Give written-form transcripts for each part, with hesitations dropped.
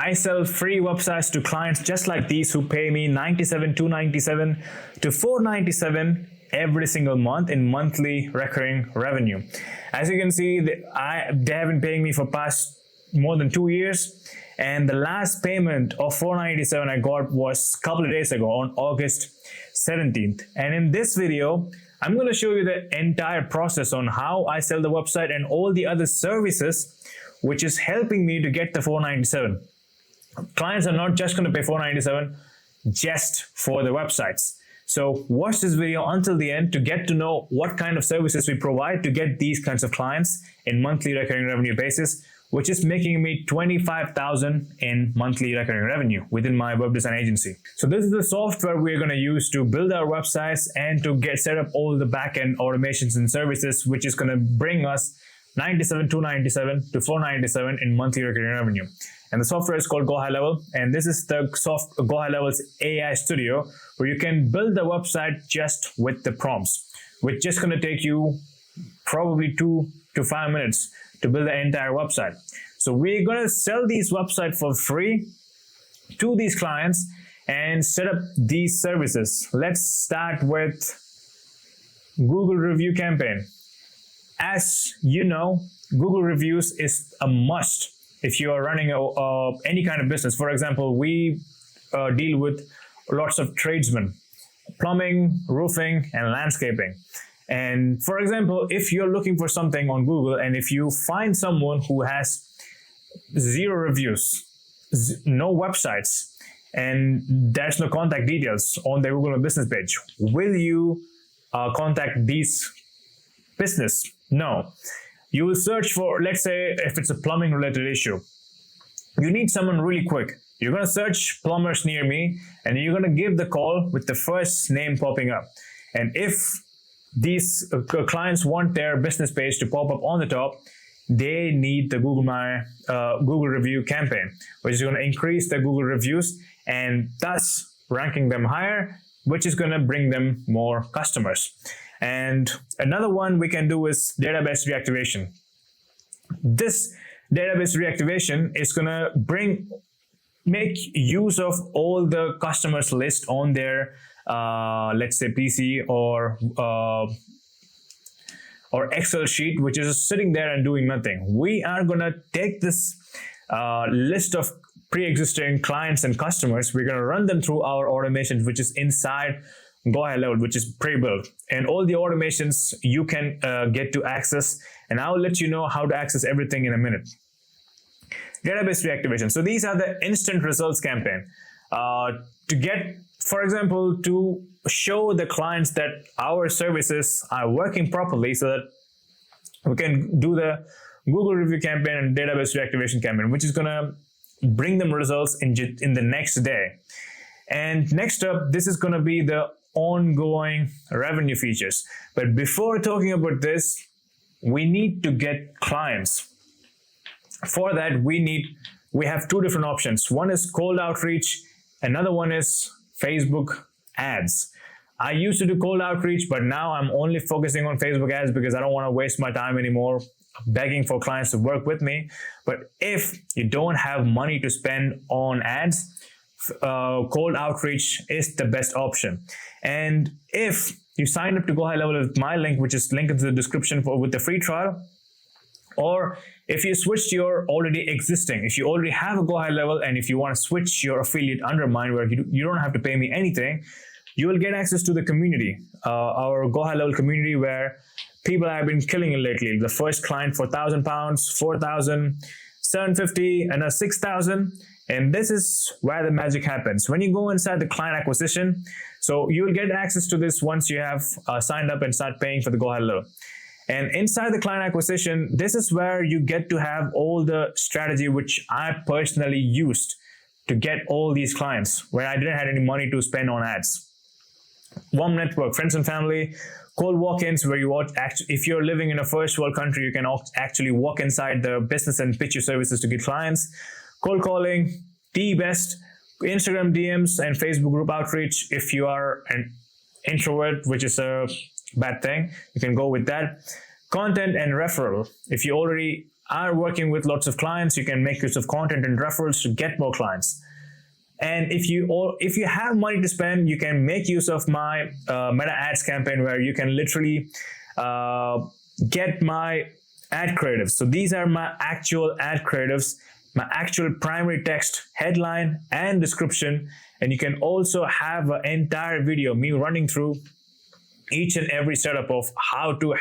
I sell free websites to clients just like these who pay me $97, $297 to $497 every single month in monthly recurring revenue. As you can see, they have been paying me for past more than 2 years, and the last payment of $497 I got was a couple of days ago on August 17th. And in this video, I'm going to show you the entire process on how I sell the website and all the other services which is helping me to get the $497. Clients are not just going to pay $497 just for the websites. So watch this video until the end to get to know what kind of services we provide to get these kinds of clients in monthly recurring revenue basis, which is making me $25,000 in monthly recurring revenue within my web design agency. So this is the software we're going to use to build our websites and to set up all the backend automations and services, which is going to bring us $97, $297 to $497 in monthly recurring revenue. And the software is called Go High Level, and this is the Go High Level's AI Studio, where you can build the website just with the prompts, which is just going to take you probably 2 to 5 minutes to build the entire website. So we're going to sell these websites for free to these clients and set up these services. Let's start with Google Review Campaign. As you know, Google Reviews is a must if you are running any kind of business. For example, we deal with lots of tradesmen, plumbing, roofing, and landscaping. And for example, if you're looking for something on Google and if you find someone who has 0 reviews, no websites, and there's no contact details on their Google business page, will you contact these business? No. You will search for, let's say, if it's a plumbing related issue, you need someone really quick. You're going to search plumbers near me and you're going to give the call with the first name popping up. And if these clients want their business page to pop up on the top, they need the Google Review Campaign, which is going to increase the Google reviews and thus ranking them higher, which is going to bring them more customers. And another one we can do is database reactivation. This database reactivation is going to make use of all the customers list on their let's say PC or Excel sheet, which is sitting there and doing nothing. We are going to take this list of pre-existing clients and customers. We're going to run them through our automations, which is inside Go High Level, which is pre-built, and all the automations you can get to access, and I'll let you know how to access everything in a minute. Database reactivation. So these are the instant results campaign. To get, for example, to show the clients that our services are working properly so that we can do the Google Review Campaign and database reactivation campaign, which is going to bring them results in the next day. And next up, this is going to be the ongoing revenue features. But before talking about this, we need to get clients. For that, we have 2 different options. One is cold outreach, another one is Facebook ads. I used to do cold outreach, but now I'm only focusing on Facebook ads because I don't want to waste my time anymore begging for clients to work with me. But if you don't have money to spend on ads, cold outreach is the best option. And if you sign up to Go High Level with my link, which is linked in the description with the free trial, or if you switch your already existing, if you already have a Go High Level and if you want to switch your affiliate under mine where you don't have to pay me anything, you will get access to the community, our Go High Level community, where people have been killing it lately. The first client for £1,000, 4,000, 750, and a 6,000. And this is where the magic happens. When you go inside the client acquisition, so you will get access to this once you have signed up and start paying for the Go High Level. And inside the client acquisition, this is where you get to have all the strategy which I personally used to get all these clients where I didn't have any money to spend on ads. Warm network, friends and family, cold walk-ins where if you're living in a first world country, you can actually walk inside the business and pitch your services to get clients. Cold calling, T-Best, Instagram DMs, and Facebook group outreach. If you are an introvert, which is a bad thing, you can go with that. Content and referral. If you already are working with lots of clients, you can make use of content and referrals to get more clients. And if you have money to spend, you can make use of my Meta Ads campaign, where you can literally get my ad creatives. So these are my actual ad creatives, my actual primary text, headline, and description. And you can also have an entire video, me running through each and every setup of how to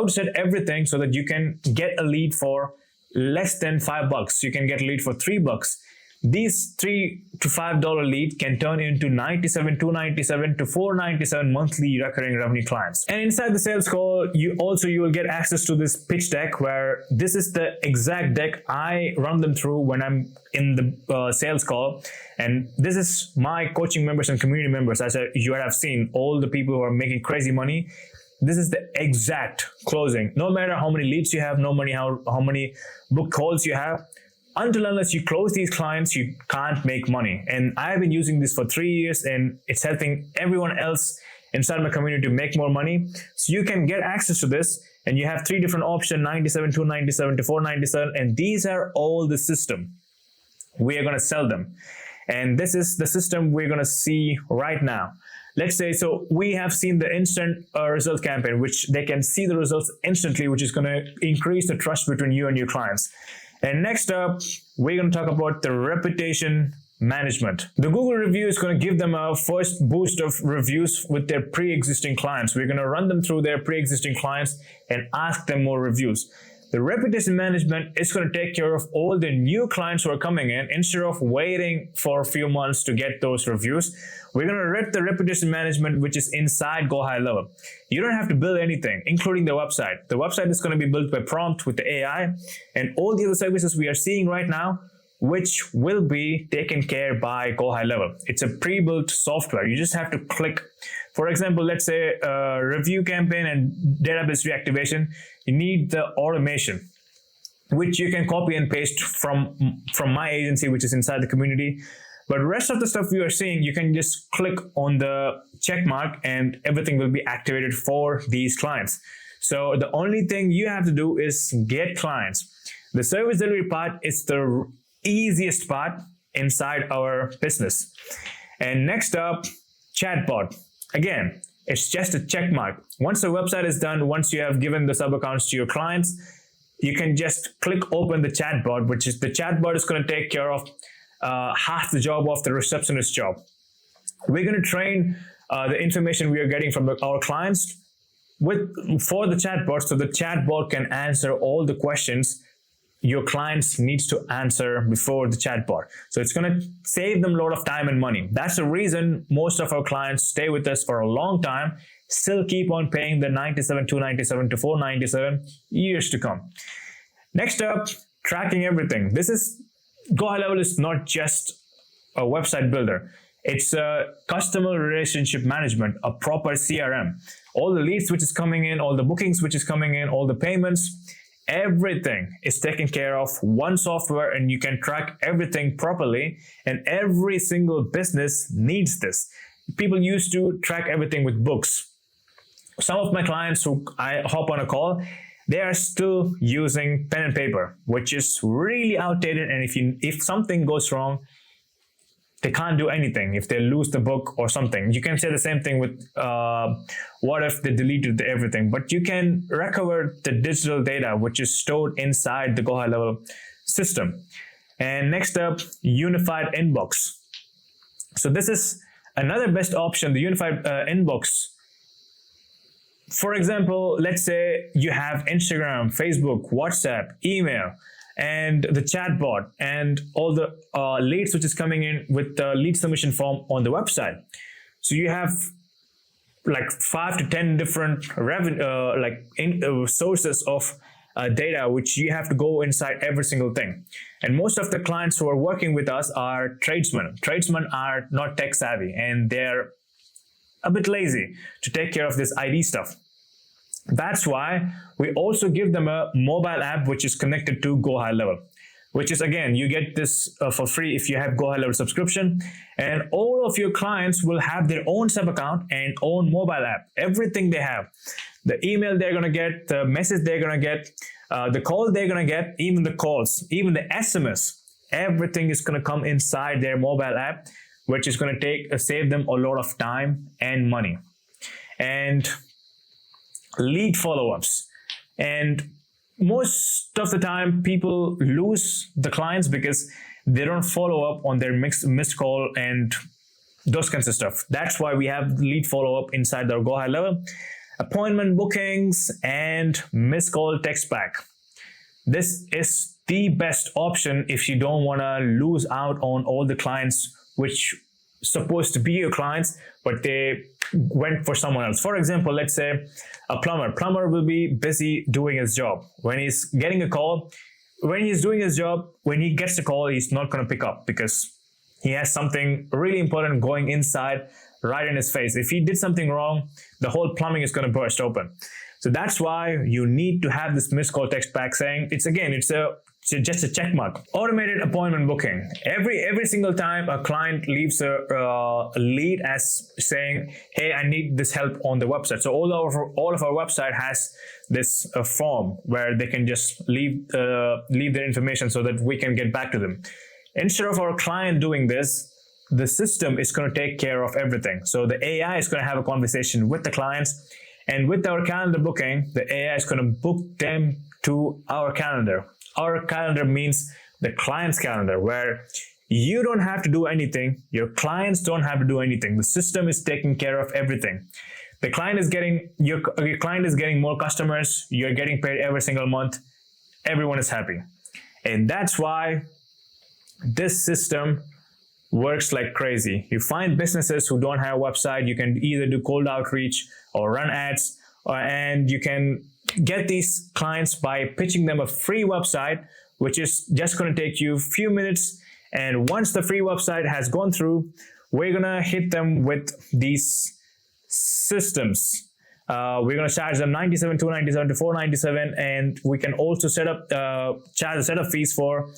set everything so that you can get a lead for less than $5. You can get a lead for $3. These $3 to $5 lead can turn into $97, $297 to $497 monthly recurring revenue clients. And inside the sales call, you will get access to this pitch deck, where this is the exact deck I run them through when I'm in the sales call. And this is my coaching members and community members. As you have seen, all the people who are making crazy money, this is the exact closing. No matter how many leads you have, no matter how many book calls you have, until unless you close these clients, you can't make money. And I've been using this for 3 years, and it's helping everyone else inside my community to make more money. So you can get access to this, and you have 3 different options: $97, $297 to $497, and these are all the system. We are going to sell them. And this is the system we're going to see right now. Let's say, so we have seen the instant result campaign, which they can see the results instantly, which is going to increase the trust between you and your clients. And next up, we're going to talk about the reputation management. The Google review is going to give them a first boost of reviews with their pre-existing clients. We're going to run them through their pre-existing clients and ask them more reviews. The reputation management is going to take care of all the new clients who are coming in. Instead of waiting for a few months to get those reviews, we're going to rip the reputation management, which is inside Go High Level. You don't have to build anything, including the website. The website is going to be built by prompt with the AI and all the other services we are seeing right now, which will be taken care by Go High Level. It's a pre-built software. You just have to click. For example, let's say a review campaign and database reactivation. You need the automation, which you can copy and paste from my agency, which is inside the community. But the rest of the stuff you are seeing, you can just click on the check mark and everything will be activated for these clients. So the only thing you have to do is get clients. The service delivery part is the easiest part inside our business. And next up, chatbot. Again, it's just a check mark. Once the website is done, once you have given the sub accounts to your clients, you can just click open the chatbot, which is the chatbot is going to take care of half the job of the receptionist job. We're going to train the information we are getting from our clients for the chatbot, so the chatbot can answer all the questions your clients needs to answer before the chatbot. So it's going to save them a lot of time and money. That's the reason most of our clients stay with us for a long time, still keep on paying the $97, $297 to $497 years to come. Next up, tracking everything. Go High Level is not just a website builder. It's a customer relationship management, a proper CRM. All the leads which is coming in, all the bookings which is coming in, all the payments, everything is taken care of one software, and you can track everything properly. And every single business needs this. People used to track everything with books. Some of my clients who I hop on a call, they are still using pen and paper, which is really outdated. And if something goes wrong, they can't do anything. If they lose the book or something, you can say the same thing with what if they deleted everything, but you can recover the digital data which is stored inside the Go High Level system. And next up, unified inbox. So this is another best option, the unified inbox. For example, let's say you have Instagram, Facebook, WhatsApp, email, and the chatbot and all the leads which is coming in with the lead submission form on the website. So you have like 5 to 10 different sources of data which you have to go inside every single thing. And most of the clients who are working with us are tradesmen. Tradesmen are not tech savvy, and they're a bit lazy to take care of this ID stuff. That's why we also give them a mobile app which is connected to Go High Level, which is, again, you get this for free if you have Go High Level subscription. And all of your clients will have their own sub account and own mobile app. Everything they have, the email they're going to get, the message they're going to get, the call they're going to get, even the calls, even the SMS, everything is going to come inside their mobile app, which is going to save them a lot of time and money. And lead follow-ups. And most of the time, people lose the clients because they don't follow up on their missed call and those kinds of stuff. That's why we have lead follow-up inside our Go High Level. Appointment bookings and missed call text back. This is the best option if you don't want to lose out on all the clients which supposed to be your clients, but they went for someone else. For example, let's say a plumber. Plumber will be busy doing his job. When he's getting a call, when he's doing his job, when he gets a call, he's not going to pick up because he has something really important going inside right in his face. If he did something wrong, the whole plumbing is going to burst open. So that's why you need to have this missed call text back saying, it's just a check mark. Automated appointment booking. Every single time a client leaves a lead as saying, hey, I need this help on the website. So all of our website has this form where they can just leave their information so that we can get back to them. Instead of our client doing this, the system is going to take care of everything. So the AI is going to have a conversation with the clients, and with our calendar booking, the AI is going to book them to our calendar. Our calendar means the client's calendar, where you don't have to do anything. Your clients don't have to do anything. The system is taking care of everything. The client is getting, your client is getting more customers. You're getting paid every single month. Everyone is happy. And that's why this system works like crazy. You find businesses who don't have a website. You can either do cold outreach or run ads, and you can get these clients by pitching them a free website, which is just going to take you a few minutes. And once the free website has gone through, we're going to hit them with these systems. We're going to charge them $97, $297 to $497, and we can also charge the setup fees for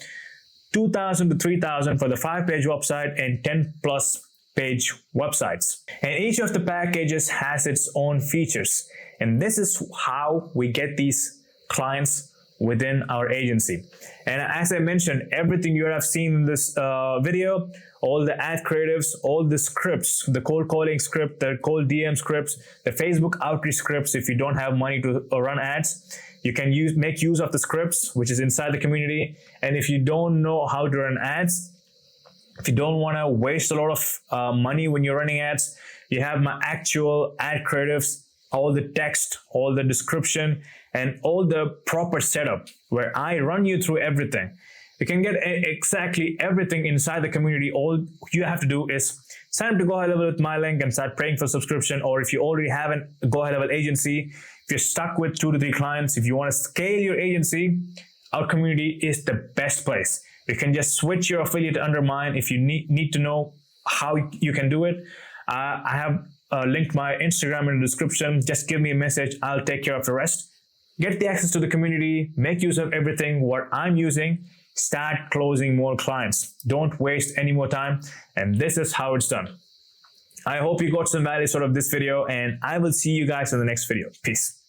$2,000 to $3,000 for the 5-page website and 10+ page websites. And each of the packages has its own features. And this is how we get these clients within our agency. And as I mentioned, everything you have seen in this video, all the ad creatives, all the scripts, the cold calling script, the cold DM scripts, the Facebook outreach scripts, if you don't have money to run ads, you can make use of the scripts, which is inside the community. And if you don't know how to run ads, if you don't want to waste a lot of money when you're running ads, you have my actual ad creatives, all the text, all the description, and all the proper setup where I run you through everything. You can get exactly everything inside the community. All you have to do is sign up to Go High Level with my link and start praying for subscription. Or if you already have a Go High Level agency, if you're stuck with 2 to 3 clients, if you want to scale your agency, our community is the best place. You can just switch your affiliate under mine if you need to know how you can do it. I have linked my Instagram in the description. Just give me a message. I'll take care of the rest. Get the access to the community. Make use of everything what I'm using. Start closing more clients. Don't waste any more time. And this is how it's done. I hope you got some value out of this video, and I will see you guys in the next video. Peace.